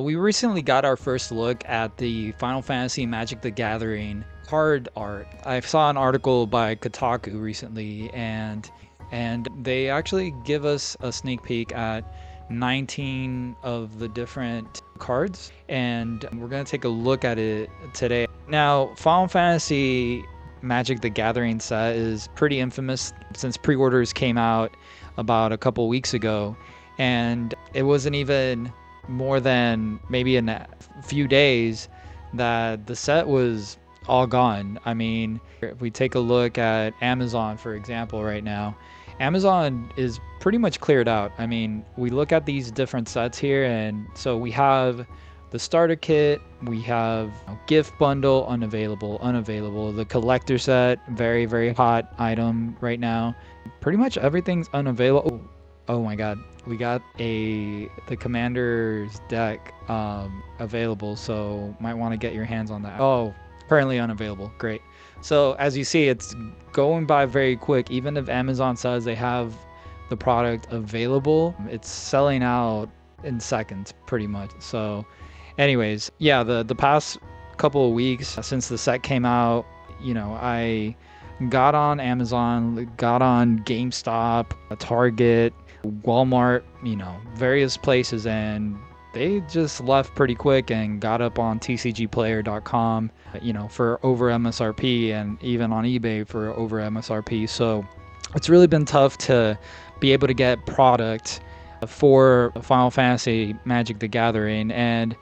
we recently got our first look at the Final Fantasy Magic the Gathering card art. I saw an article by Kotaku recently, and they actually give us a sneak peek at 19 of the different cards, and we're going to take a look at it today. Now, Final Fantasy Magic the Gathering set is pretty infamous since pre-orders came out about a couple weeks ago, and it wasn't even more than maybe in a few days that the set was all gone. I mean, if we take a look at Amazon, for example, right now, Amazon is pretty much cleared out. I mean, we look at these different sets here, and so we have the starter kit, we have gift bundle, unavailable. The collector set, very, very hot item right now. Pretty much everything's unavailable. Oh my god, we got the commander's deck available, so might want to get your hands on that. Oh, currently unavailable. Great. So as you see, it's going by very quick. Even if Amazon says they have the product available, it's selling out in seconds pretty much. So anyways, yeah, the past couple of weeks since the set came out, I got on Amazon, got on GameStop, Target, Walmart, various places, and they just left pretty quick and got up on tcgplayer.com, for over MSRP, and even on eBay for over MSRP. So it's really been tough to be able to get product for Final Fantasy Magic the Gathering, and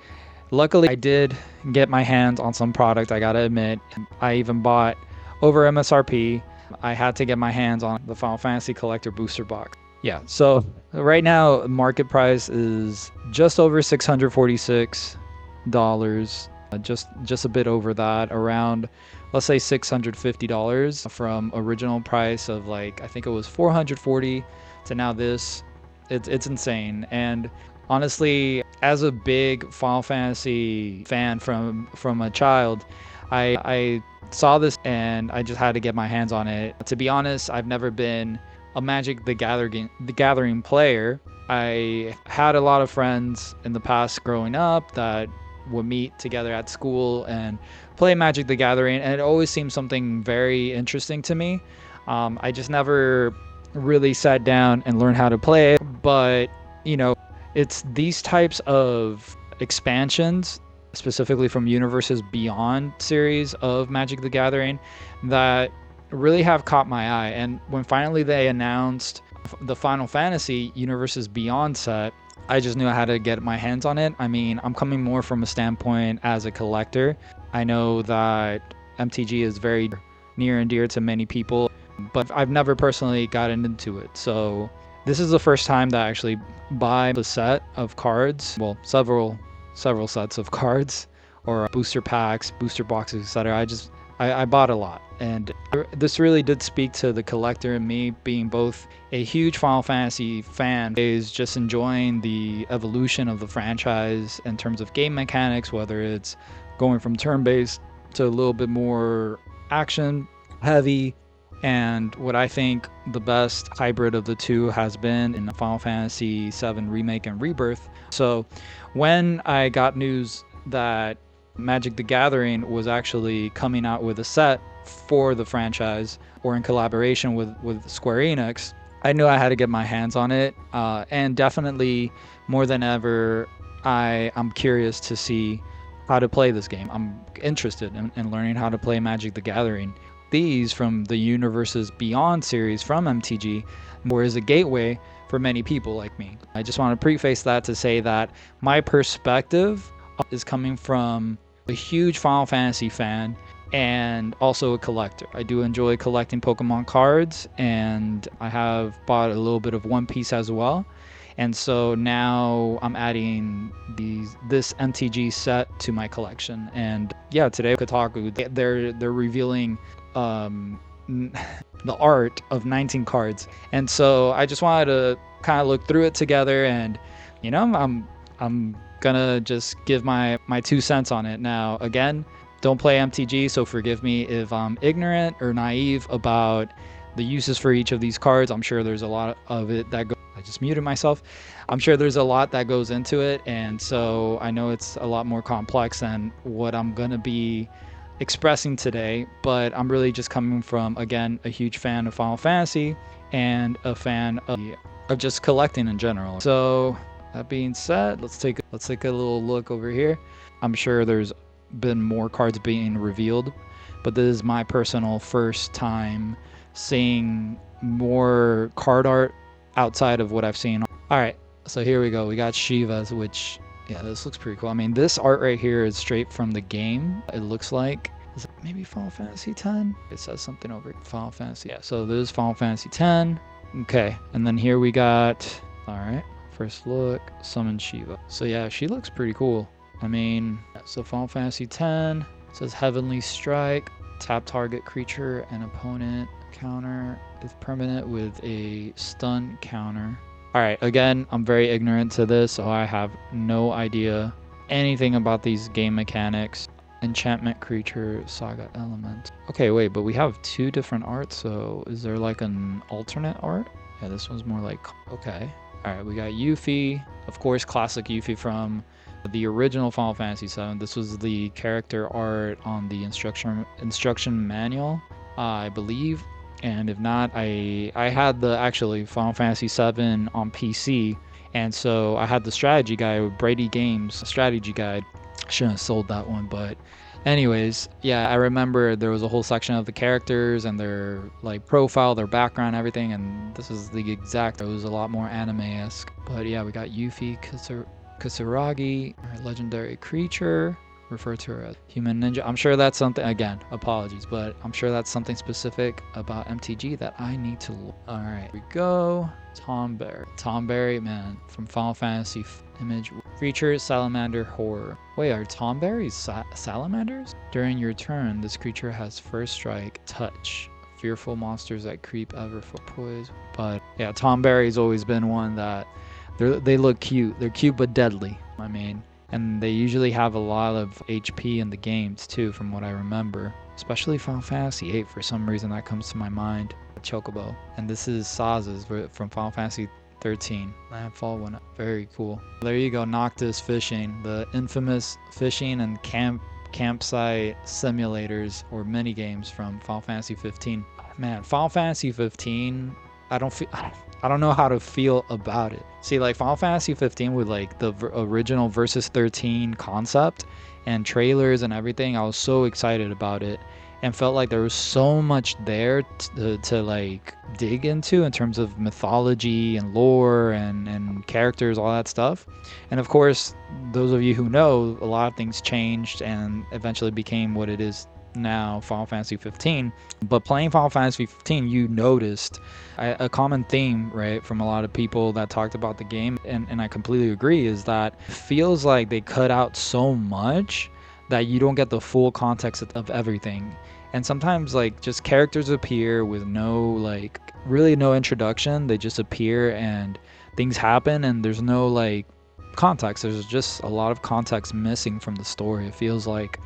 luckily I did get my hands on some product, I gotta admit. I even bought over MSRP. I had to get my hands on the Final Fantasy Collector Booster Box. Yeah, so right now market price is just over $646, just a bit over that, around, let's say $650 from original price of I think it was $440 to now this. It's insane. And honestly, as a big Final Fantasy fan from a child, I saw this and I just had to get my hands on it. To be honest, I've never been a Magic the Gathering player. I had a lot of friends in the past growing up that would meet together at school and play Magic the Gathering, and it always seemed something very interesting to me. I just never really sat down and learned how to play it, but it's these types of expansions, specifically from Universes Beyond series of Magic the Gathering, that really have caught my eye. And when finally they announced the Final Fantasy Universes Beyond set, I just knew I had to get my hands on it. I mean, I'm coming more from a standpoint as a collector. I know that MTG is very near and dear to many people, but I've never personally gotten into it. So this is the first time that I actually buy a set of cards, well, several sets of cards, or booster packs, booster boxes, etc. I bought a lot, and this really did speak to the collector in me, being both a huge Final Fantasy fan, is just enjoying the evolution of the franchise in terms of game mechanics, whether it's going from turn-based to a little bit more action heavy, and what I think the best hybrid of the two has been in the Final Fantasy VII Remake and Rebirth. So when I got news that Magic the Gathering was actually coming out with a set for the franchise, or in collaboration with Square Enix, I knew I had to get my hands on it, and definitely more than ever, I'm curious to see how to play this game. I'm interested in learning how to play Magic the Gathering. These from the Universes Beyond series from MTG were as a gateway for many people like me. I just want to preface that to say that my perspective is coming from a huge Final Fantasy fan and also a collector. I do enjoy collecting Pokemon cards, and I have bought a little bit of One Piece as well. And so now I'm adding this MTG set to my collection. And yeah, today Kotaku, they're revealing the art of 19 cards. And so I just wanted to kind of look through it together, and I'm gonna just give my 2 cents on it. Now, again, don't play MTG, so forgive me if I'm ignorant or naive about the uses for each of these cards. I'm sure there's a lot of it that I just muted myself. I'm sure there's a lot that goes into it, and so I know it's a lot more complex than what I'm gonna be expressing today, but I'm really just coming from, again, a huge fan of Final Fantasy and a fan of just collecting in general. So that being said, let's take a little look over here. I'm sure there's been more cards being revealed, but this is my personal first time seeing more card art outside of what I've seen. All right, so here we go. We got Shiva's, which, yeah, this looks pretty cool. I mean, this art right here is straight from the game. It looks like, is it maybe Final Fantasy X? It says something over Final Fantasy. Yeah, so this is Final Fantasy X. Okay, and then here we got, all right, first look, Summon Shiva. So yeah, she looks pretty cool. I mean, so Final Fantasy X says Heavenly Strike, tap target creature and opponent counter is permanent with a stun counter. All right, again, I'm very ignorant to this, so I have no idea anything about these game mechanics. Enchantment creature, saga element. Okay, wait, but we have two different arts, so is there like an alternate art? Yeah, this one's more like, okay. All right, we got Yuffie, of course, classic Yuffie from the original Final Fantasy VII. This was the character art on the instruction manual, I believe. And if not, I had the actually Final Fantasy VII on PC, and so I had the strategy guide with Brady Games strategy guide. Shouldn't have sold that one, but anyways, yeah, I remember there was a whole section of the characters and their like profile, their background, everything, and this is the exact. It was a lot more anime-esque. But yeah, we got Yuffie Kisaragi, our legendary creature, referred to her as human ninja. I'm sure that's something, again, apologies, but I'm sure that's something specific about MTG that I need to look. All right, here we go. Tomberry, man, from Final Fantasy image. Creature, salamander, horror. Wait, are Tomberries salamanders? During your turn, this creature has first strike, touch. Fearful monsters that creep ever for poise. But yeah, Tomberry's always been one that they look cute. They're cute but deadly. I mean, and they usually have a lot of HP in the games too, from what I remember. Especially Final Fantasy VIII, for some reason that comes to my mind. Chocobo. And this is Saz's from Final Fantasy 13. Landfall one. Very cool. There you go, Noctis Fishing, the infamous fishing and campsite simulators or mini games from Final Fantasy 15. Man, Final Fantasy 15, I don't know how to feel about it. See, like Final Fantasy 15 with like the original Versus 13 concept and trailers and everything, I was so excited about it and felt like there was so much there to like dig into in terms of mythology and lore and characters, all that stuff. And of course, those of you who know, a lot of things changed and eventually became what it is now, Final Fantasy 15. But playing Final Fantasy 15, you noticed a common theme, right, from a lot of people that talked about the game, and I completely agree, is that it feels like they cut out so much that you don't get the full context of everything. And sometimes like just characters appear with no like really no introduction. They just appear and things happen and there's no like context. There's just a lot of context missing from the story, it feels like.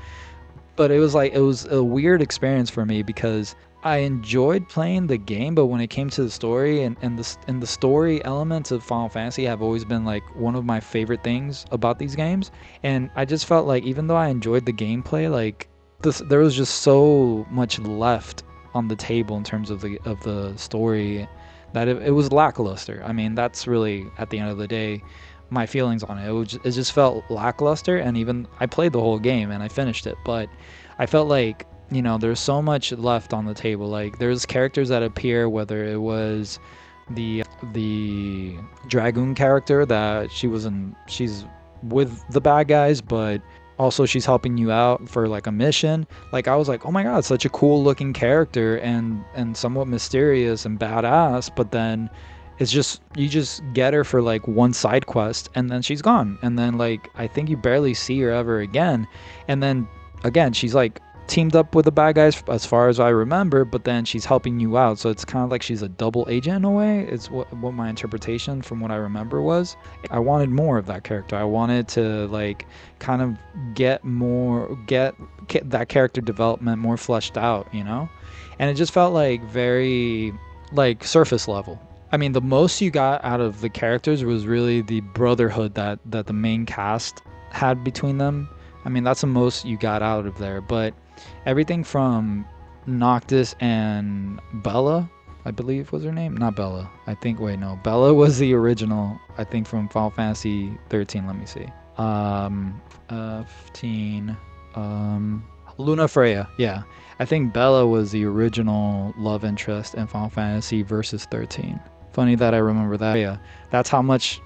But it was a weird experience for me because I enjoyed playing the game, but when it came to the story and the story elements of Final Fantasy have always been like one of my favorite things about these games. And I just felt like even though I enjoyed the gameplay, like there was just so much left on the table in terms of the story that it was lackluster. I mean, that's really at the end of the day my feelings on it. It just felt lackluster, and even I played the whole game and I finished it, but I felt like, you know, there's so much left on the table. Like there's characters that appear, whether it was the Dragoon character that she's with the bad guys, but also she's helping you out for like a mission. Like I was like, oh my god, such a cool looking character and somewhat mysterious and badass, but then it's just, you just get her for like one side quest and then she's gone, and then like I think you barely see her ever again, and then again she's like teamed up with the bad guys as far as I remember, but then she's helping you out, so it's kind of like she's a double agent in a way. It's what my interpretation from what I remember was. I wanted more of that character. I wanted to like kind of get that character development more fleshed out, you know. And it just felt like very like surface level. I mean, the most you got out of the characters was really the brotherhood that the main cast had between them. I mean, that's the most you got out of there. But everything from Noctis and Bella, I believe was her name. Not Bella. I think. Wait, no. Bella was the original. I think from Final Fantasy 13. Let me see. 15. Luna Freya. Yeah, I think Bella was the original love interest in Final Fantasy Versus 13. Funny that I remember that. Yeah, that's how much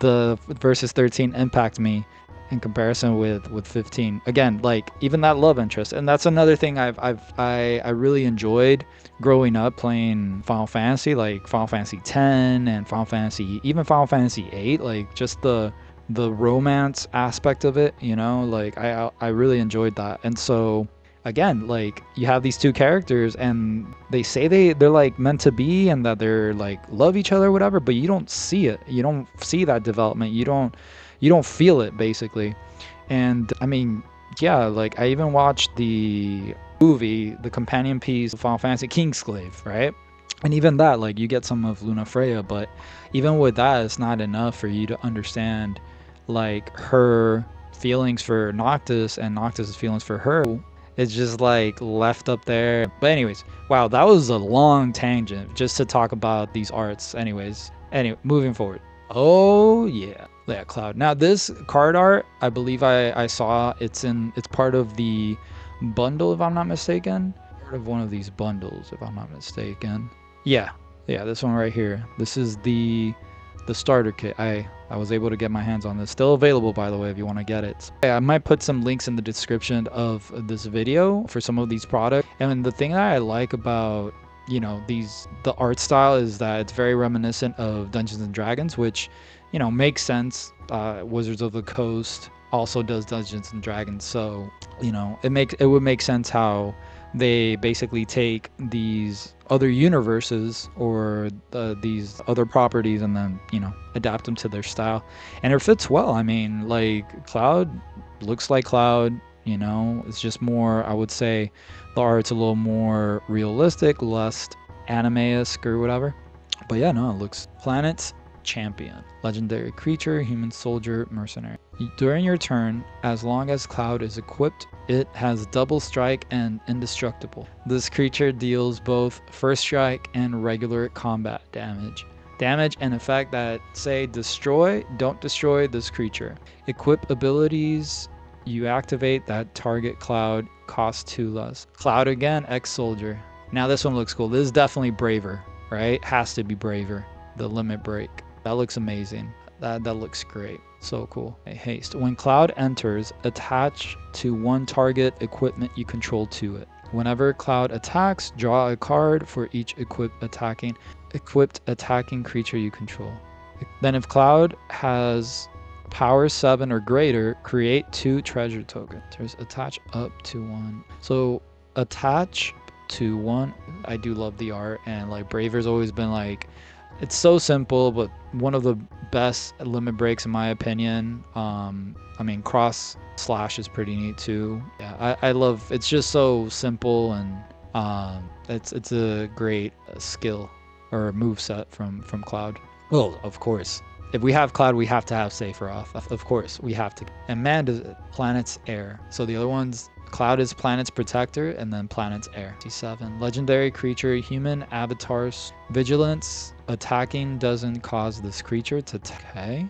the Versus 13 impact me in comparison with 15. Again, like even that love interest, and that's another thing I really enjoyed growing up playing Final Fantasy, like Final Fantasy 10 and Final Fantasy, even Final Fantasy 8, like just the romance aspect of it, you know, like I really enjoyed that. And so again, like you have these two characters and they say they're like meant to be and that they're like love each other or whatever, but you don't see it. You don't see that development. You don't feel it basically. And I mean, yeah, like I even watched the movie, the companion piece of Final Fantasy Kingsglaive, right? And even that, like you get some of Luna Freya, but even with that, it's not enough for you to understand like her feelings for Noctis and Noctis's feelings for her. It's just like left up there. But anyways, wow, that was a long tangent just to talk about these arts. Anyway, moving forward. Oh yeah, Cloud. Now this card art, I believe I saw it's part of the bundle if I'm not mistaken. Part of one of these bundles if I'm not mistaken. Yeah, yeah, this one right here. This is the starter kit. I was able to get my hands on this. Still available, by the way, if you want to get it. I might put some links in the description of this video for some of these products. And the thing that I like about, you know, the art style is that it's very reminiscent of Dungeons and Dragons, which, you know, makes sense. Wizards of the Coast also does Dungeons and Dragons, so you know it would make sense how they basically take these other universes or these other properties and then, you know, adapt them to their style, and it fits well. I mean, like Cloud looks like Cloud, you know, it's just more, I would say the art's a little more realistic, less anime-esque or whatever. But yeah, no, it looks planets champion, legendary creature, human soldier, mercenary. During your turn, as long as Cloud is equipped, it has double strike and indestructible. This creature deals both first strike and regular combat damage. Damage and effect that say destroy, don't destroy this creature. Equip abilities you activate that target Cloud cost 2 less. Cloud again, ex-soldier. Now this one looks cool. This is definitely braver, right? Has to be braver. The limit break. That looks amazing. That looks great. So cool. Haste. When Cloud enters, attach to one target equipment you control to it. Whenever Cloud attacks, draw a card for each equipped attacking creature you control. Then if Cloud has power 7 or greater, create 2 treasure tokens. There's attach up to 1. So attach to 1. I do love the art, and like Braver's always been like, it's so simple, but one of the best limit breaks in my opinion. I mean, cross slash is pretty neat too. Yeah, I love, it's just so simple, and it's a great skill or move set from Cloud. Well, of course, if we have Cloud, we have to have Sephiroth. Of course, we have to. And man, does planet's air. So the other ones, Cloud is planet's protector, and then planet's air. 7. Legendary creature, human avatars, vigilance, attacking doesn't cause this creature to okay.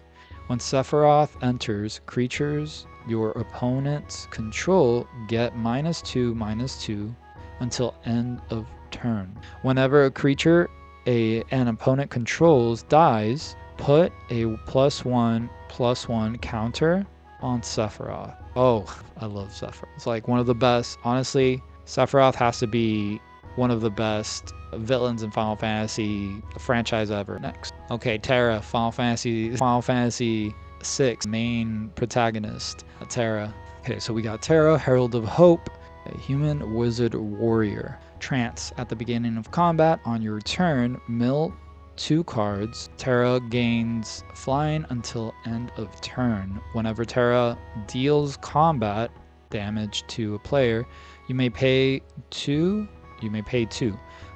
When Sephiroth enters, creatures your opponents control get -2/-2 until end of turn. Whenever a creature an opponent controls dies, put a +1/+1 counter on Sephiroth. Oh, I love Sephiroth. It's like one of the best. Honestly, Sephiroth has to be one of the best villains in Final Fantasy franchise ever. Next. Okay, Terra, Final Fantasy 6 main protagonist, Terra. Okay, so we got Terra, Herald of Hope, a human wizard warrior. Trance. At the beginning of combat, on your turn, mill 2 cards. Terra gains flying until end of turn. Whenever Terra deals combat damage to a player, you may pay 2.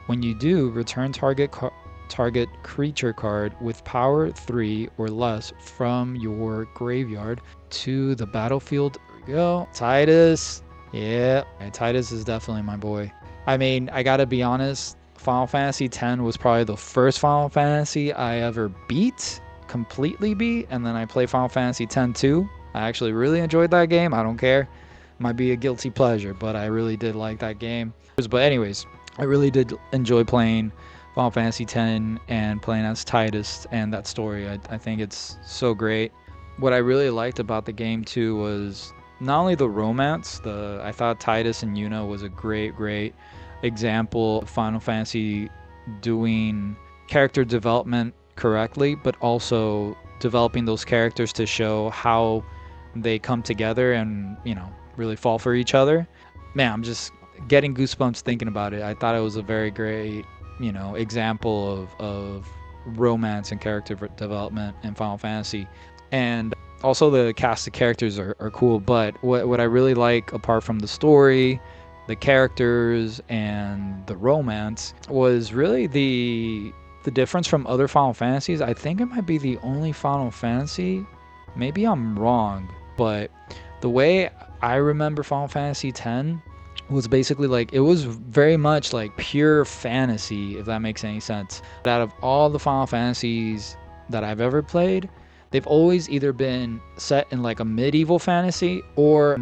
When you do, return target target creature card with power 3 or less from your graveyard to the battlefield. There we go. Titus. Yeah, Titus is definitely my boy. I mean, I gotta be honest, Final Fantasy X was probably the first Final Fantasy I ever completely beat, and then I played Final Fantasy X too. I actually really enjoyed that game. I don't care. Might be a guilty pleasure, but I really did like that game. But anyways, I really did enjoy playing Final Fantasy X and playing as Titus and that story. I think it's so great. What I really liked about the game too was not only the romance, I thought Titus and Yuna was a great example of Final Fantasy doing character development correctly, but also developing those characters to show how they come together and, really fall for each other. Man, I'm just getting goosebumps thinking about it. I thought it was a very great, example of romance and character development in Final Fantasy. And also the cast of characters are cool, but what I really like, apart from the story, the characters, and the romance, was really the difference from other Final Fantasies. I think it might be the only Final Fantasy, maybe I'm wrong, but the way I remember Final Fantasy X was basically like, it was very much like pure fantasy, if that makes any sense. Out of all the Final Fantasies that I've ever played, they've always either been set in like a medieval fantasy or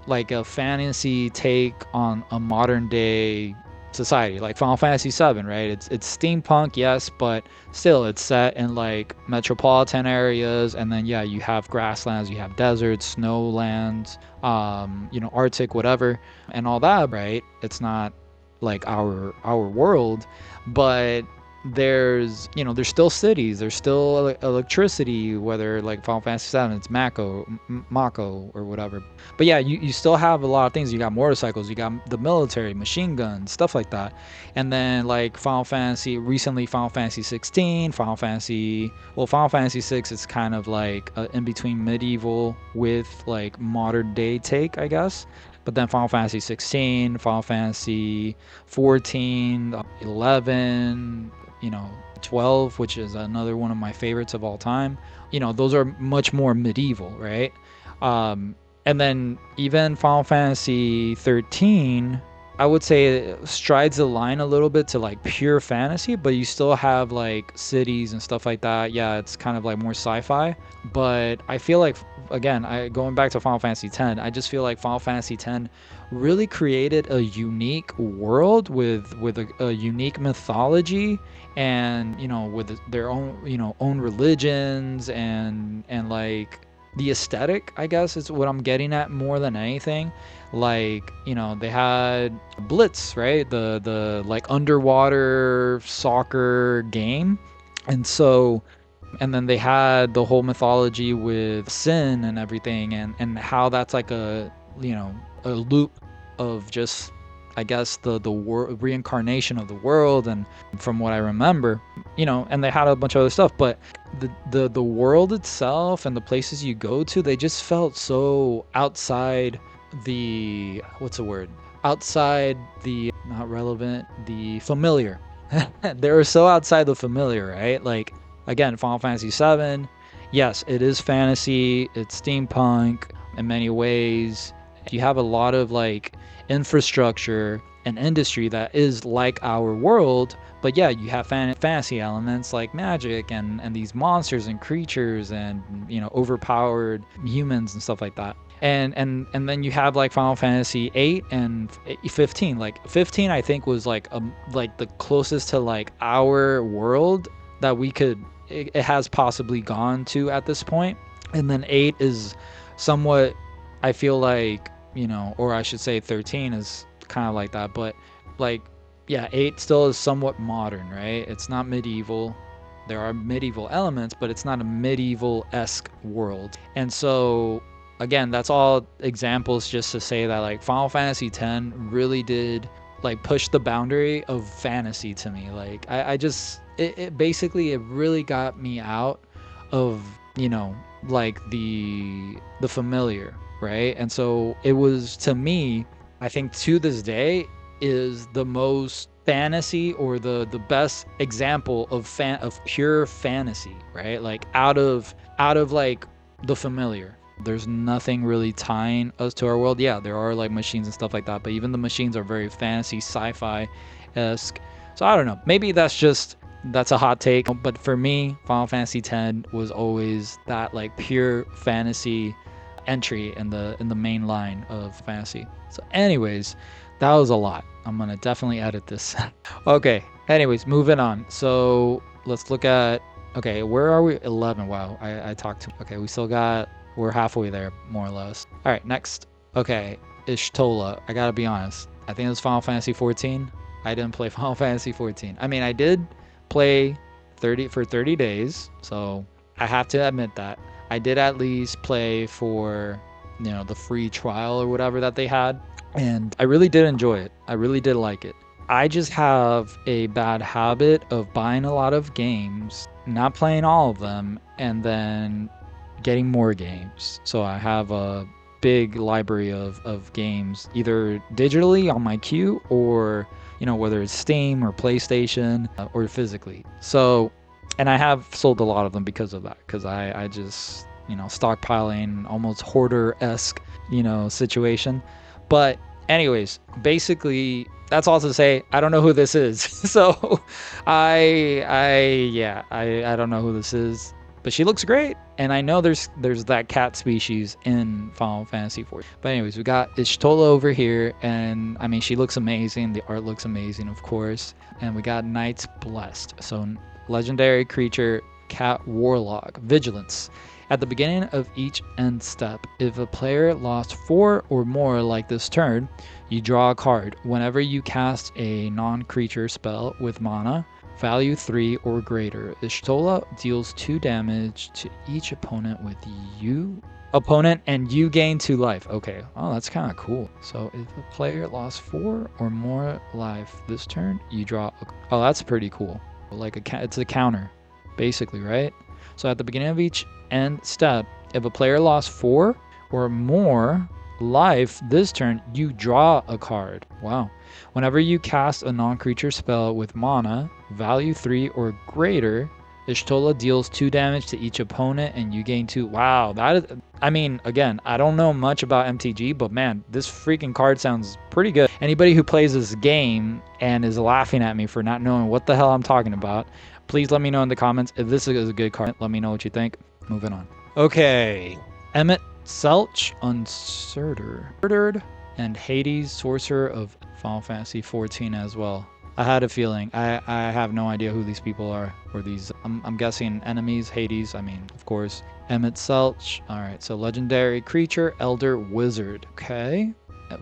like a fantasy take on a modern day society, like Final Fantasy VII, right? It's steampunk, yes, but still it's set in like metropolitan areas, and then yeah, you have grasslands, you have deserts, snowlands, Arctic, whatever, and all that, right? It's not like our world, but there's still cities, there's still electricity, whether like Final Fantasy VII, it's Mako or whatever. But yeah, you still have a lot of things. You got motorcycles, you got the military, machine guns, stuff like that. And then like recently Final Fantasy 16, Final Fantasy VI is kind of like in between medieval with like modern day take, I guess. But then Final Fantasy 16, Final Fantasy 14, 11, 12, which is another one of my favorites of all time. Those are much more medieval, right? And then even Final Fantasy 13, I would say it strides the line a little bit to like pure fantasy, but you still have like cities and stuff like that. Yeah, it's kind of like more sci-fi, but I feel like, again, going back to Final Fantasy X, I just feel like Final Fantasy X really created a unique world with a unique mythology, and with their own religions, and like the aesthetic, I guess, is what I'm getting at more than anything. Like, they had Blitz, right? The like underwater soccer game. And so, and then they had the whole mythology with sin and everything, and how that's like a loop of just, I guess, the reincarnation of the world. And from what I remember, and they had a bunch of other stuff, but the world itself and the places you go to, they just felt so outside the, what's the word, outside the, not relevant, the familiar. They were so outside the familiar, right? Like, again, Final Fantasy VII, yes, it is fantasy, it's steampunk in many ways. You have a lot of like infrastructure and industry that is like our world, but yeah, you have fantasy elements like magic and these monsters and creatures and overpowered humans and stuff like that. And then you have like Final Fantasy 8 and 15. Like 15, I think, was like the closest to like our world that it has possibly gone to at this point. And then 8 is somewhat, I feel like, or I should say 13 is kind of like that, but like, yeah, 8 still is somewhat modern, right? It's not medieval. There are medieval elements, but it's not a medieval-esque world. And so, again, that's all examples just to say that like Final Fantasy X really did like push the boundary of fantasy to me. Like I just, it basically, it really got me out of, like the familiar, right? And so it was, to me, I think to this day, is the most fantasy, or the best example of pure fantasy, right? Like out of like the familiar. There's nothing really tying us to our world. Yeah, there are like machines and stuff like that, but even the machines are very fantasy, sci-fi esque. So I don't know. Maybe that's a hot take, but for me, Final Fantasy X was always that like pure fantasy entry in the main line of fantasy. So anyways, that was a lot. I'm gonna definitely edit this. Okay. Anyways, moving on. So let's look at. Okay, where are we? 11. Wow, I talked to. Okay, we're halfway there, more or less. All right, next. Okay, Ishtola. I gotta be honest. I think it was Final Fantasy 14. I didn't play Final Fantasy 14. I mean, I did play 30 days, so I have to admit that I did at least play for, the free trial or whatever that they had, and I really did enjoy it. I really did like it. I just have a bad habit of buying a lot of games, not playing all of them, and then getting more games. So I have a big library of games, either digitally on my queue, or whether it's Steam or PlayStation, or physically. So, and I have sold a lot of them because of that, because I just stockpiling, almost hoarder-esque situation. But anyways, basically that's all to say, I don't know who this is. So I don't know who this is, but she looks great, and I know there's that cat species in Final Fantasy 4. But anyways, we got Ishtola over here, and I mean, she looks amazing. The art looks amazing, of course. And we got Knights Blessed. So legendary creature, cat warlock, vigilance. At the beginning of each end step, if a player lost 4 or more like this turn, you draw a card. Whenever you cast a non-creature spell with mana, value 3 or greater, Ishtola deals 2 damage to each opponent and you gain 2 life. Okay, oh, that's kind of cool. So if a player lost 4 or more life this turn, you draw oh, that's pretty cool. Like it's a counter, basically, right? So at the beginning of each end step, if a player lost 4 or more life this turn, you draw a card. Wow. Whenever you cast a non-creature spell with mana, value 3 or greater, Ishtola deals 2 damage to each opponent and you gain 2. Wow, that is... I mean, again, I don't know much about MTG, but man, this freaking card sounds pretty good. Anybody who plays this game and is laughing at me for not knowing what the hell I'm talking about, please let me know in the comments. If this is a good card, let me know what you think. Moving on. Okay. Emmett Selch, Uncertered, and Hades, Sorcerer of Final Fantasy 14 as well. I had a feeling. I have no idea who these people are, or these, I'm guessing enemies. Hades, I mean, of course. Emmett Selch. Alright, so legendary creature, Elder Wizard. Okay.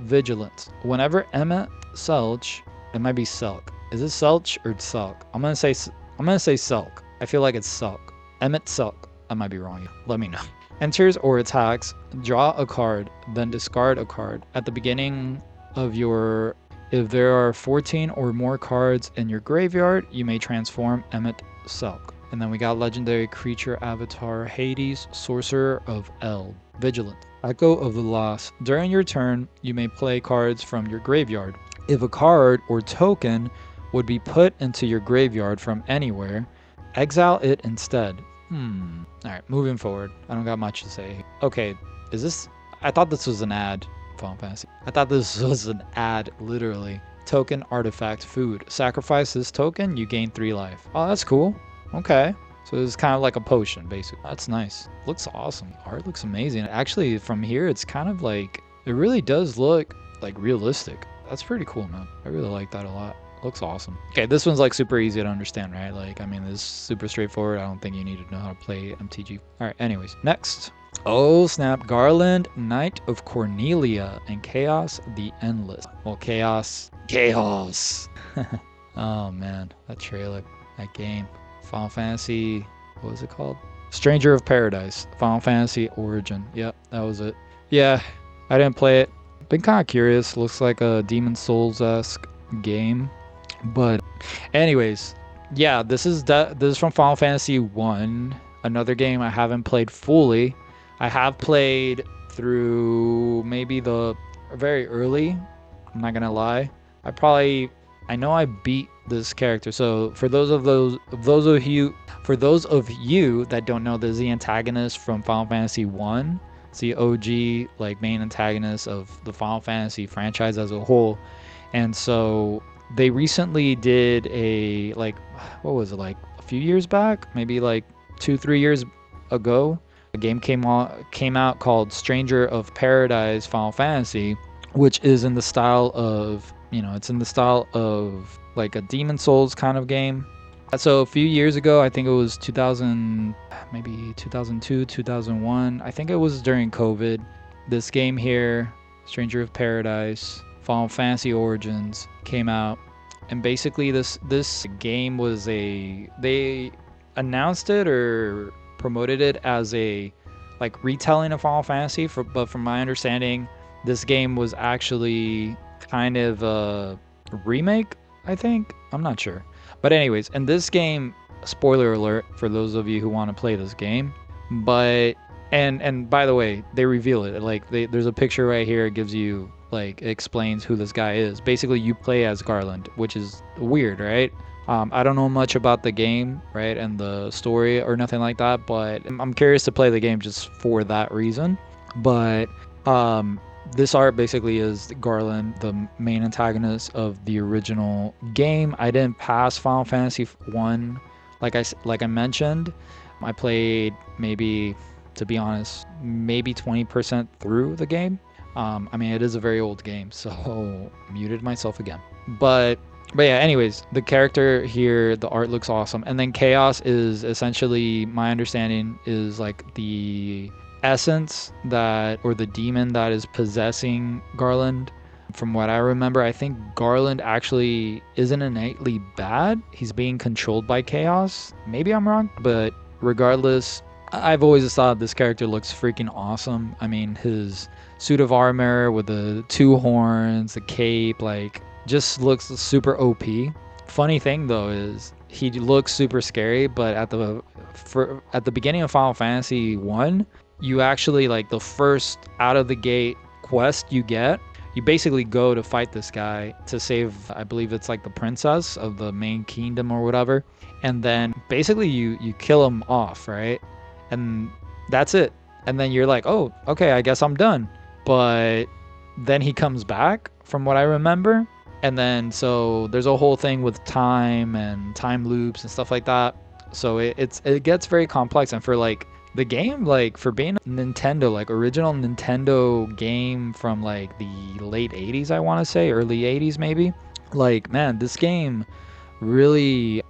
Vigilance. Whenever Emmett Selch, it might be Selk. Is it Selch or Selk? I'm gonna say Selk. I feel like it's Selk. Emmett Selk. I might be wrong. Let me know. Enters or attacks, draw a card, then discard a card. At the beginning of your... If there are 14 or more cards in your graveyard, you may transform Emmett Selk. And then we got legendary creature avatar Hades, Sorcerer of Eld. Vigilant. Echo of the Lost. During your turn, you may play cards from your graveyard. If a card or token would be put into your graveyard from anywhere, exile it instead. Alright, moving forward. I don't got much to say. Okay, is this... I thought this was an ad. Final Fantasy. I thought this was an ad, literally. Token, artifact, food. Sacrifice this token, you gain 3 life. Oh, that's cool. Okay. So it's kind of like a potion, basically. That's nice. Looks awesome. Art looks amazing. Actually, from here, it's kind of like... It really does look, like, realistic. That's pretty cool, man. I really like that a lot. Looks awesome. Okay, this one's like super easy to understand, right? Like, I mean, this is super straightforward. I don't think you need to know how to play MTG. All right, anyways, next. Oh, snap. Garland, Knight of Cornelia, and Chaos the Endless. Well, Chaos. Oh, man. That trailer. That game. Final Fantasy. What was it called? Stranger of Paradise. Final Fantasy Origin. Yep, that was it. Yeah, I didn't play it. Been kind of curious. Looks like a Demon Souls-esque game. But anyways, yeah, this is from Final Fantasy 1, another game I haven't played fully. I have played through maybe the very early, I'm not gonna lie, I know I beat this character. So for those of you that don't know, this is the antagonist from Final Fantasy 1. It's the OG like main antagonist of the Final Fantasy franchise as a whole. And so they recently did a like what was it, like a few years back, maybe like 2-3 years ago, a game came out called Stranger of Paradise Final Fantasy, which is in the style of, it's in the style of like a Demon Souls kind of game. So a few years ago, I think it was 2000, maybe 2002, 2001. I think it was during COVID. This game here, Stranger of Paradise, Final Fantasy Origins, came out, and basically this game was they announced it or promoted it as a like retelling of Final Fantasy. But from my understanding, this game was actually kind of a remake. I think, I'm not sure. But anyways, in this game, spoiler alert for those of you who want to play this game, but and by the way, they reveal it. Like there's a picture right here. It gives you like, it explains who this guy is. Basically, you play as Garland, which is weird, right? I don't know much about the game, right, and the story or nothing like that, but I'm curious to play the game just for that reason. But this art basically is Garland, the main antagonist of the original game. I didn't pass Final Fantasy 1, like I mentioned. I played maybe, to be honest, maybe 20% through the game. I mean, it is a very old game, so muted myself again. But yeah, anyways, the character here, the art looks awesome. And then Chaos is essentially, my understanding, is like the essence that, or the demon that is possessing Garland. From what I remember, I think Garland actually isn't innately bad. He's being controlled by Chaos. Maybe I'm wrong, but regardless, I've always thought this character looks freaking awesome. I mean, his suit of armor with the two horns, the cape, like, just looks super OP. Funny thing though is he looks super scary, but at the beginning of Final Fantasy 1, you actually, like, the first out of the gate quest you get, you basically go to fight this guy to save, I believe it's like the princess of the main kingdom or whatever, and then basically you kill him off, right? And that's it. And then you're like, oh, okay, I guess I'm done. But then he comes back, from what I remember. And then so there's a whole thing with time and time loops and stuff like that. So it gets very complex. And for like the game, like for being a Nintendo, like original Nintendo game from like the late 80s, I want to say, early 80s maybe. Like, man, this game really,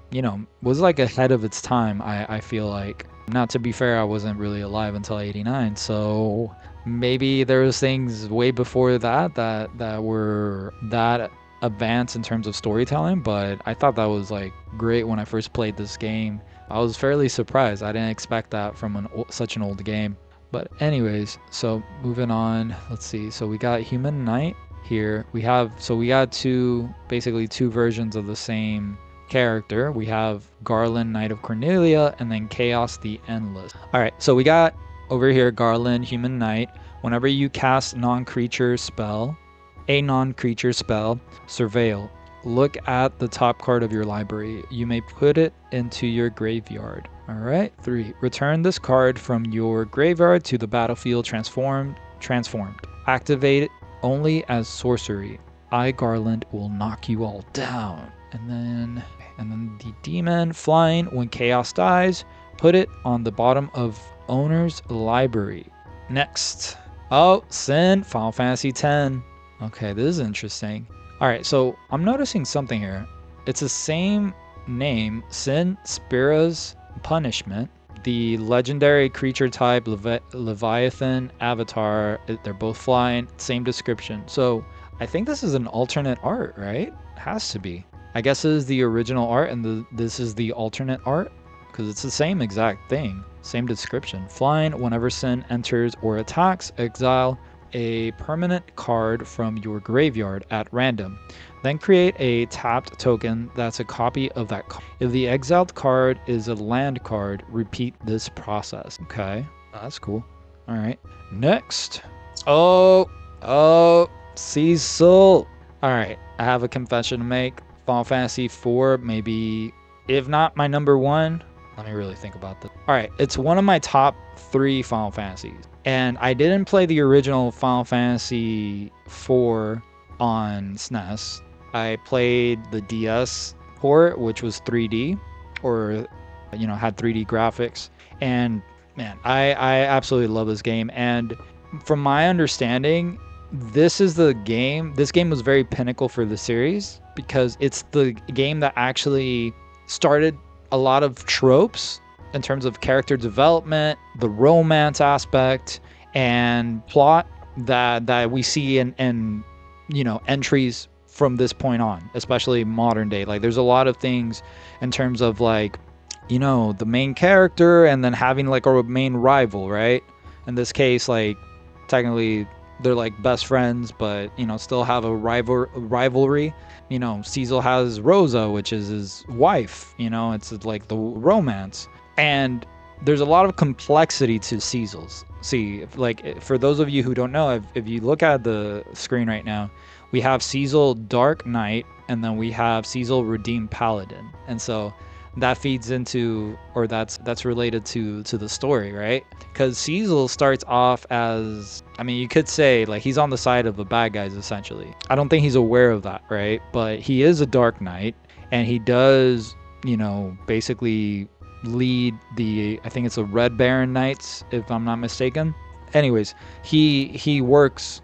was like ahead of its time, I feel like. Not to be fair, I wasn't really alive until 89, so maybe there was things way before that were that advanced in terms of storytelling, but I thought that was like great when I first played this game. I was fairly surprised. I didn't expect that from such an old game. But anyways, so moving on, let's see. So we got Human Knight here. We got basically two versions of the same character. We have Garland, Knight of Cornelia, and then Chaos the Endless. All right, so we got over here Garland, Human Knight. Whenever you cast a non-creature spell, Surveil, look at the top card of your library. You may put it into your graveyard. All right. 3. Return this card from your graveyard to the battlefield transformed. Activate it only as sorcery. I, Garland, will knock you all down. And then the demon flying. When Chaos dies, put it on the bottom of owner's library. Next. Oh, Sin, Final Fantasy X. Okay, this is interesting. All right, so I'm noticing something here. It's the same name, Sin, Spira's Punishment. The legendary creature type, Leviathan, Avatar, they're both flying, same description. So I think this is an alternate art, right? Has to be. I guess this is the original art and this is the alternate art, because it's the same exact thing, same description. Flying, whenever Sin enters or attacks, exile a permanent card from your graveyard at random. Then create a tapped token that's a copy of that card. If the exiled card is a land card, repeat this process. Okay, that's cool. All right, next. Oh, Cecil. All All right, I have a confession to make. Final Fantasy 4, maybe, if not my number one. Let me really think about this. All right, it's one of my top 3 Final Fantasies. And I didn't play the original Final Fantasy 4 on SNES. I played the DS port, which was 3D, or, had 3D graphics. And man, I absolutely love this game. And from my understanding, this game was very pinnacle for the series because it's the game that actually started a lot of tropes in terms of character development, the romance aspect, and plot that we see in entries from this point on, especially modern day. Like there's a lot of things in terms of like, the main character and then having like a main rival, right? In this case, like technically they're like best friends, but still have a rivalry. Cecil has Rosa, which is his wife. It's like the romance, and there's a lot of complexity to Cecil's. See, like for those of you who don't know, if you look at the screen right now, we have Cecil Dark Knight, and then we have Cecil Redeemed Paladin, and so that feeds into, or that's related to the story, right? Because Cecil starts off as, you could say like he's on the side of the bad guys essentially. I don't think he's aware of that, right? But he is a Dark Knight, and he does, basically lead the, I think it's the Red Baron Knights, if I'm not mistaken. Anyways, he works,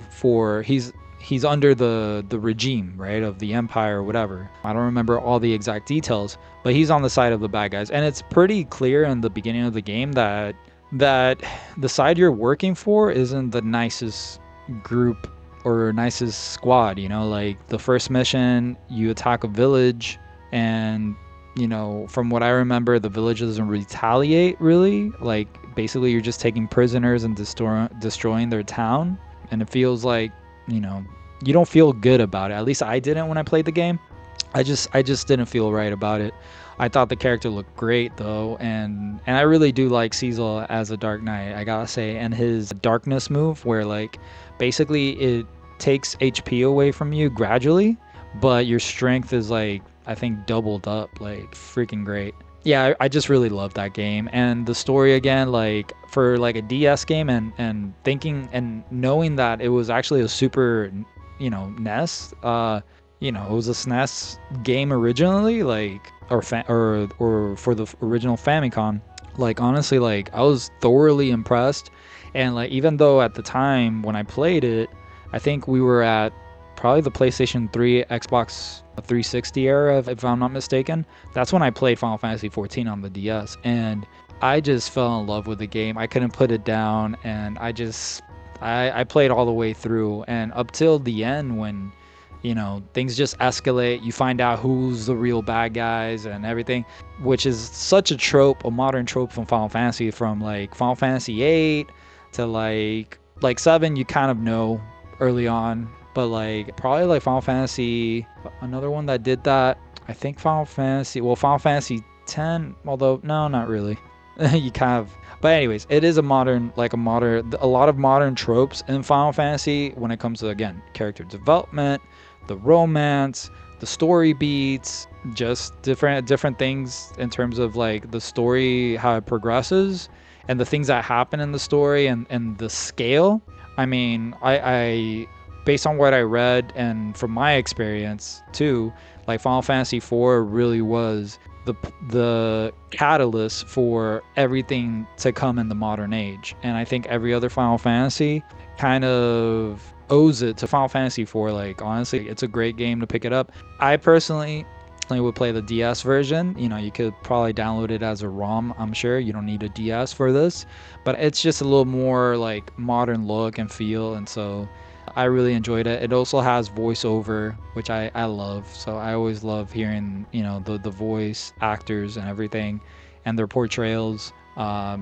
for, he's under the regime, right, of the empire or whatever. I don't remember all the exact details, but he's on the side of the bad guys, and it's pretty clear in the beginning of the game that the side you're working for isn't the nicest group or nicest squad. Like the first mission, you attack a village, and from what I remember, the village doesn't retaliate really. Like basically you're just taking prisoners and destroying their town, and it feels like, you don't feel good about it. At least I didn't when I played the game. I just didn't feel right about it. I thought the character looked great though, and I really do like Cecil as a Dark Knight, I gotta say. And his darkness move, where like basically it takes HP away from you gradually, but your strength is like, I think, doubled up. Like freaking great. Yeah, I just really love that game. And the story, again, like for like a DS game, and thinking and knowing that it was actually a Super NES, it was a SNES game originally, like, or for the original Famicom. Like honestly, like I was thoroughly impressed. And like even though at the time when I played it, I think we were at probably the PlayStation 3, Xbox 360 era, if I'm not mistaken. That's when I played Final Fantasy 14 on the DS, and I just fell in love with the game. I couldn't put it down, and I played all the way through, and up till the end when things just escalate. You find out who's the real bad guys and everything, which is such a trope, a modern trope from Final Fantasy, from like Final Fantasy 8 to like 7, you kind of know early on. But like probably like Final Fantasy, another one that did that, I think Final Fantasy 10, although no, not really. You kind of, but anyways, it is a lot of modern tropes in Final Fantasy when it comes to, again, character development, the romance, the story beats, just different things in terms of like the story, how it progresses, and the things that happen in the story, and the scale. I based on what I read and from my experience too, like Final Fantasy IV really was the catalyst for everything to come in the modern age. And I think every other Final Fantasy kind of owes it to Final Fantasy IV. Like honestly, it's a great game to pick it up. I personally would play the DS version. You could probably download it as a ROM. I'm sure you don't need a DS for this, but it's just a little more like modern look and feel, and so I really enjoyed it. It also has voiceover, which I love. So I always love hearing, the voice actors and everything and their portrayals. But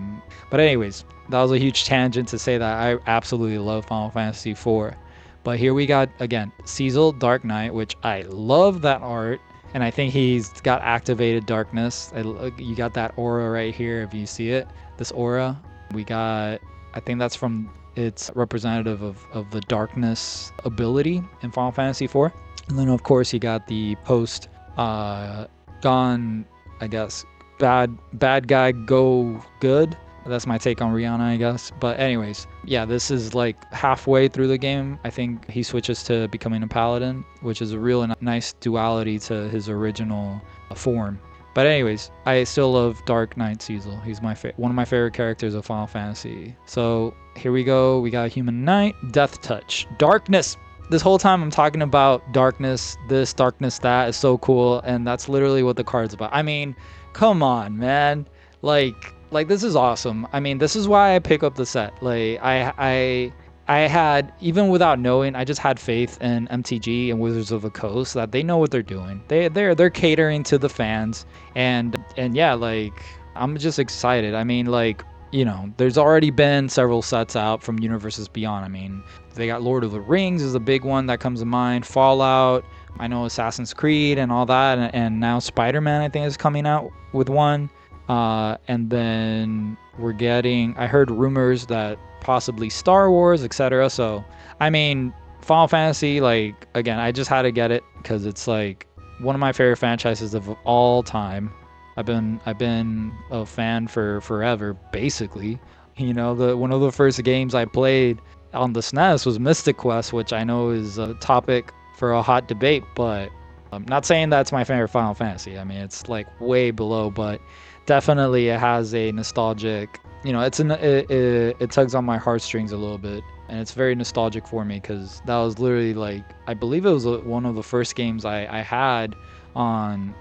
anyways, that was a huge tangent to say that I absolutely love Final Fantasy IV. But here we got, again, Cecil Dark Knight, which I love that art. And I think he's got activated darkness. You got that aura right here, if you see it. This aura. We got, I think that's from it's representative of the darkness ability in Final Fantasy IV. And then of course you got the post gone, I guess, bad guy go good. That's my take on Rihanna, I guess. But anyways, yeah, this is like halfway through the game. I think he switches to becoming a paladin, which is a real nice duality to his original form. But anyways, I still love Dark Knight Cecil. He's one of my favorite characters of Final Fantasy. So here we go. We got Human Knight, Death Touch, Darkness. This whole time I'm talking about darkness, this, darkness, that is so cool. And that's literally what the card's about. I mean, come on, man. Like this is awesome. I mean, this is why I pick up the set. Like I had, even without knowing, I just had faith in MTG and Wizards of the Coast that they know what they're doing. They're catering to the fans, and yeah, like I'm just excited. I mean, like, you know, there's already been several sets out from Universes Beyond. I mean, they got Lord of the Rings is a big one that comes to mind, Fallout, I know Assassin's Creed and all that, and now Spider-Man I think is coming out with one. And then we're getting, I heard rumors that possibly Star Wars, etc. So, I mean, Final Fantasy, like, again, I just had to get it because it's like one of my favorite franchises of all time. I've been a fan for forever, basically. You know, one of the first games I played on the SNES was Mystic Quest, which I know is a topic for a hot debate, but I'm not saying that's my favorite Final Fantasy. I mean, it's like way below, but definitely it has a nostalgic, you know, it tugs on my heartstrings a little bit, and it's very nostalgic for me because that was literally like, I believe it was one of the first games I had on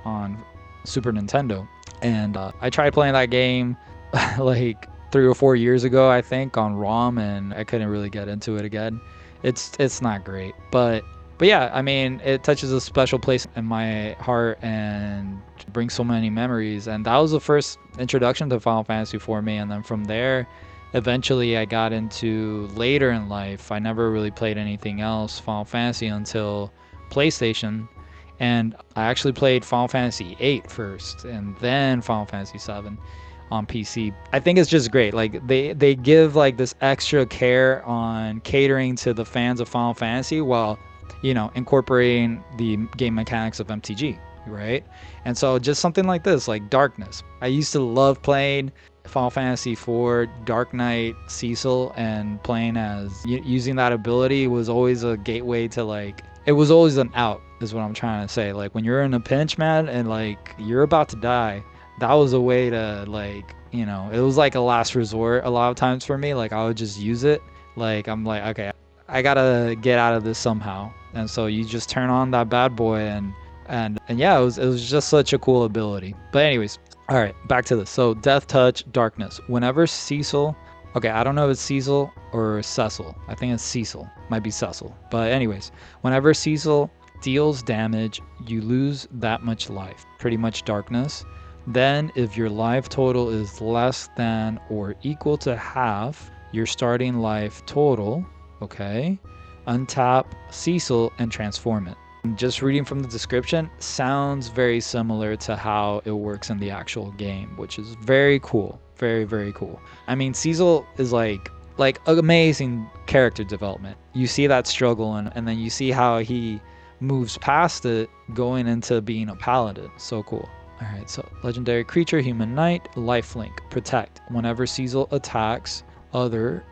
Super Nintendo, and I tried playing that game like 3 or 4 years ago, I think, on ROM, and I couldn't really get into it again. It's not great, but yeah, I mean, it touches a special place in my heart and brings so many memories. And that was the first introduction to Final Fantasy for me. And then from there, eventually I got into later in life. I never really played anything else Final Fantasy until PlayStation. And I actually played Final Fantasy VIII first, and then Final Fantasy VII on PC. I think it's just great. Like they give like this extra care on catering to the fans of Final Fantasy while, you know, incorporating the game mechanics of MTG, right? And so just something like this, like Darkness. I used to love playing Final Fantasy IV Dark Knight Cecil, and playing as using that ability was always a gateway to, like, it was always an out, is what I'm trying to say. Like when you're in a pinch, man, and like you're about to die, that was a way to, like, you know, it was like a last resort a lot of times for me. Like I would just use it. Like I'm like, okay, I gotta get out of this somehow. And so you just turn on that bad boy, and yeah, it was just such a cool ability. But anyways, all right, back to this. So Death Touch, Darkness. Whenever Cecil, okay, I don't know if it's Cecil or Cecil. I think it's Cecil. Might be Cecil. But anyways, whenever Cecil deals damage, you lose that much life. Pretty much darkness. Then if your life total is less than or equal to half your starting life total, okay, untap Cecil and transform it. Just reading from the description sounds very similar to how it works in the actual game, which is very cool. Very, very cool. I mean, Cecil is like amazing character development. You see that struggle, and then you see how he moves past it, going into being a paladin. So cool. All right, so legendary creature, Human Knight, lifelink, protect. Whenever Cecil attacks, other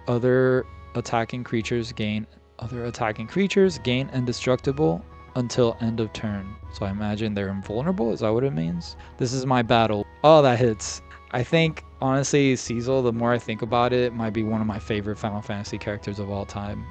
attacking creatures gain indestructible until end of turn. So I imagine they're invulnerable. Is that what it means? This is my battle. Oh, that hits. I think, honestly, Cecil, the more I think about it, might be one of my favorite Final Fantasy characters of all time.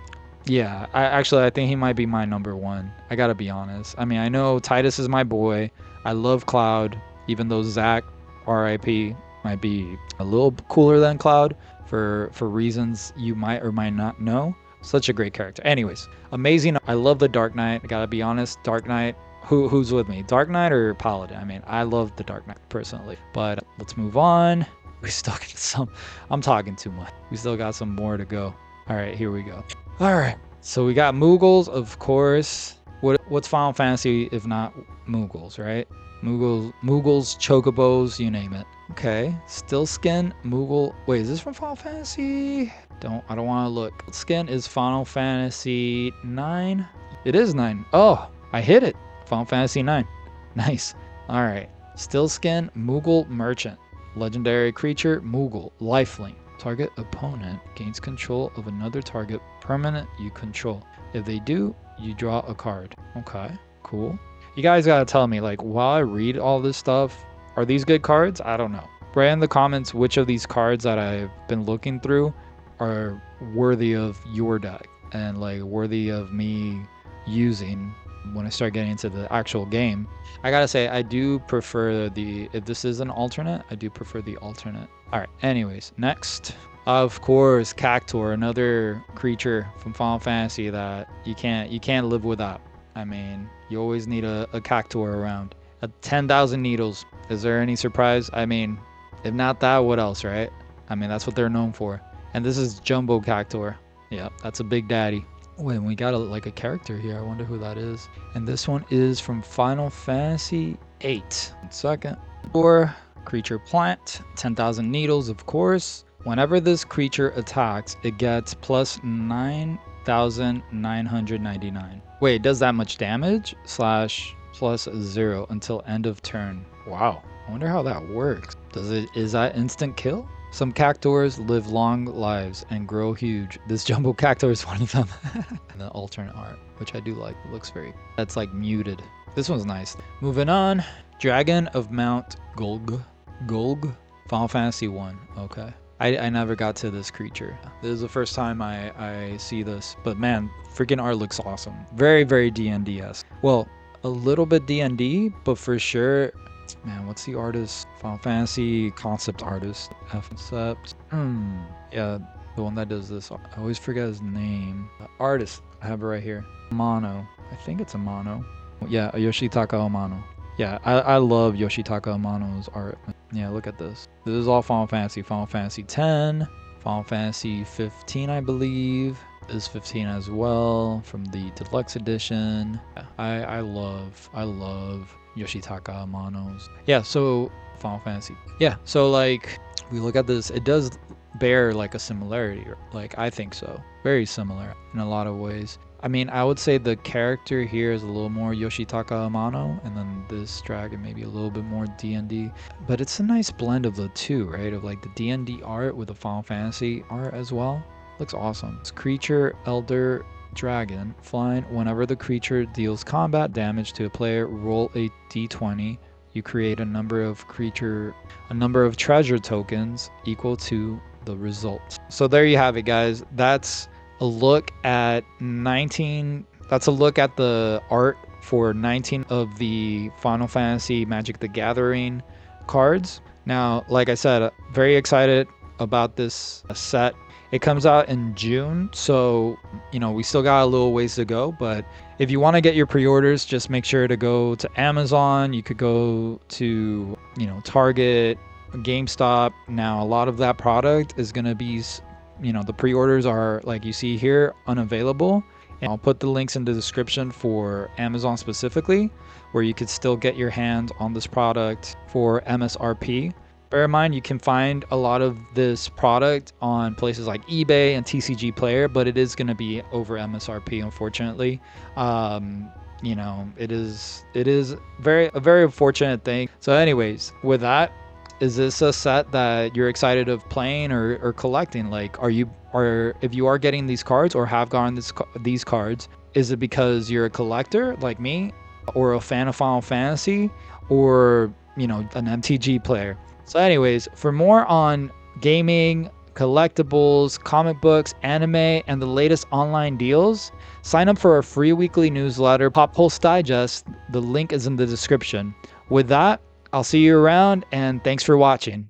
Yeah, I think he might be my number one. I gotta be honest. I mean, I know Titus is my boy. I love Cloud, even though Zack, RIP, might be a little cooler than Cloud for reasons you might or might not know. Such a great character. Anyways, amazing. I love the Dark Knight. I gotta be honest. Dark Knight. Who's with me? Dark Knight or Paladin? I mean, I love the Dark Knight personally. But let's move on. We still got some. I'm talking too much. We still got some more to go. All right, here we go. All right. So we got Moogles, of course. What's Final Fantasy if not Moogles, right? Moogles, Chocobos, you name it. Okay. Stillskin, Moogle. Wait, is this from Final Fantasy? I don't want to look. Skin is Final Fantasy 9. It is 9. Oh, I hit it. Final Fantasy 9. Nice. All right. Still skin, Moogle Merchant. Legendary creature, Moogle, lifelink. Target opponent gains control of another target permanent you control. If they do, you draw a card. Okay, cool. You guys gotta tell me, like, while I read all this stuff, are these good cards? I don't know. Write in the comments which of these cards that I've been looking through are worthy of your deck and like worthy of me using when I start getting into the actual game. I gotta say, I do prefer if this is an alternate, I do prefer the alternate. All right, anyways, next. Of course, Cactuar, another creature from Final Fantasy that you can't live without. I mean, you always need a Cactuar around. 10,000 needles. Is there any surprise? I mean, if not that, what else, right? I mean, that's what they're known for. And this is Jumbo Cactuar. Yeah, that's a big daddy. Wait, we got a character here. I wonder who that is. And this one is from Final Fantasy 8. Second. Or creature plant, 10,000 needles, of course. Whenever this creature attacks, it gets plus 9,999. Wait, it does that much damage? Slash plus 0 until end of turn. Wow. I wonder how that works. Is that instant kill? Some Cactuars live long lives and grow huge. This Jumbo Cactuar is one of them. And the alternate art, which I do like. It looks that's like muted. This one's nice. Moving on. Dragon of Mount Golg. Final Fantasy 1. Okay. I never got to this creature. This is the first time I see this. But man, freaking art looks awesome. Very, very D&D-esque. Well, a little bit D&D, but for sure... Man, what's the artist? Final Fantasy concept artist. Concept. Yeah, the one that does this. I always forget his name. Artist. I have it right here. Amano. I think it's Amano. Yeah, Yoshitaka Amano. Yeah, I love Yoshitaka Amano's art. Yeah, look at this. This is all Final Fantasy. Final Fantasy 10. Final Fantasy 15, I believe. Is 15 as well from the deluxe edition. Yeah, I love Yoshitaka Amano's. Yeah, so Final Fantasy. Yeah, so like we look at this, it does bear like a similarity. Like I think so. Very similar in a lot of ways. I mean, I would say the character here is a little more Yoshitaka Amano, and then this dragon maybe a little bit more D&D. But it's a nice blend of the two, right? Of like the D&D art with the Final Fantasy art as well. Looks awesome. It's creature, elder, dragon, flying. Whenever the creature deals combat damage to a player, roll a d20. You create a number of treasure tokens equal to the result. So there you have it, guys. That's a look at 19. That's a look at the art for 19 of the Final Fantasy Magic the Gathering cards. Now, like I said, very excited about this set. It comes out in June, so, you know, we still got a little ways to go, but if you want to get your pre-orders, just make sure to go to Amazon. You could go to, you know, Target, GameStop. Now, a lot of that product is going to be, you know, the pre-orders are, like you see here, unavailable. And I'll put the links in the description for Amazon specifically, where you could still get your hands on this product for MSRP. Bear in mind, you can find a lot of this product on places like eBay and TCG Player, but it is going to be over MSRP, unfortunately. You know, it is a very unfortunate thing. So anyways, with that, is this a set that you're excited of playing or collecting? Like, if you are getting these cards or have gotten these cards, is it because you're a collector like me, or a fan of Final Fantasy, or, you know, an MTG player? So anyways, for more on gaming, collectibles, comic books, anime, and the latest online deals, sign up for our free weekly newsletter, Pop Pulse Digest. The link is in the description. With that, I'll see you around, and thanks for watching.